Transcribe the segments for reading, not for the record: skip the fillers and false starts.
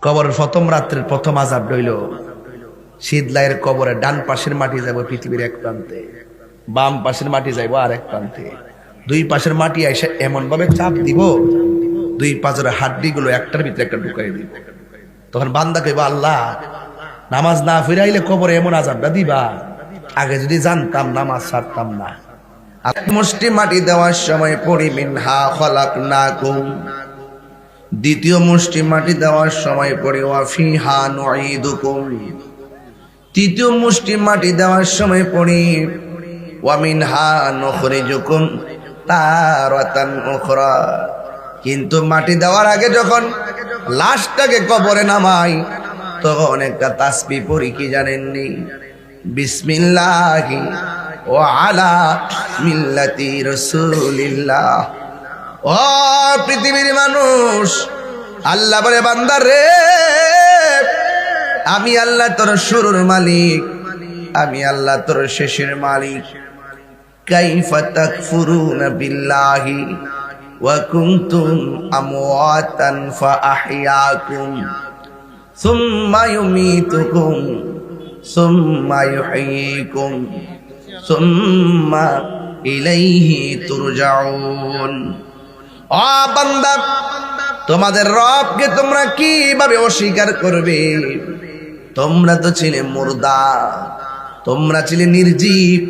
কবরের প্রথম রাত্রের প্রথম আযাব রইল শীতলাইয়ের কবরে ডান পাশের মাটি যাব পৃথিবীর এক প্রান্তে, বাম পাশের মাটি যাইব আর এক প্রান্তে। দুই পাশের মাটি এসে এমন ভাবে চাপ দিব, দুই পাশের হাড্ডি গুলো একটার ভিতরে একটা ঢুকাই দিব। তখন বান্দা কইবা, আল্লাহ নামাজ না ফিরাইলে কবরে এমন আযাবটা দিবা, আগে যদি জানতাম নামাজ ছাড়তাম না। মুষ্টি মাটি দেওয়ার সময় পড়ি মিনহা খলাকনাকুম, দ্বিতীয় মুষ্টি মাটি দেওয়ার সময় পড়ি ওয়া ফিহা নুঈদুকুম, তৃতীয় মুষ্টি মাটি দেওয়ার সময় পড়ি ওয়া মিনহা নুখরিজুকুম তারাতান উখরা। কিন্তু মাটি দেওয়ার আগে যখন লাশটাকে কবরে নামাই তখন একটা তাসবিহ পড়ি, কি জানেননি? বিসমিল্লাহি ওয়া আলা মিল্লাতি রাসূলিল্লাহ। ও পৃথিবীর মানুষ, আল্লাহ বলে, বান্দা রে, আমি আল্লাহ তোর শুরুর মালিক, আমি আল্লাহ তোর শেষের মালিক। কাইফা তাকফুরুনা বিল্লাহি ওয়া কুনতুম আমওয়াতান ফাআহইয়াকুম সুম্মা ইউমীতুকুম সুম্মা ইউহয়ীকুম সুম্মা ইলাইহি তুরজাউন। ও বান্দা, তোমাদের রবকে তোমরা কিভাবে অস্বীকার করবে? তোমরা তো ছিলে মুর্দা, তোমরা ছিলে নির্জীব,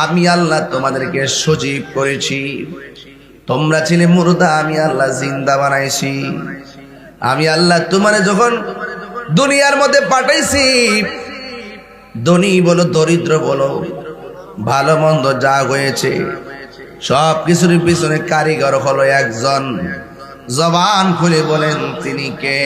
আমি আল্লাহ তোমাদেরকে সজীব করেছি। তোমরা ছিলে মুর্দা, আমি আল্লাহ জিন্দা বানাইছি। আমি আল্লাহ তোমারে যখন দুনিয়ার মধ্যে পাঠাইছি, ধনী বলো দরিদ্র বলো, ভালো মন্দ যা হয়েছে সব কিছুর পিছনে কারিগর হলো একজন। জবান খুলে বলেন তিনি কে?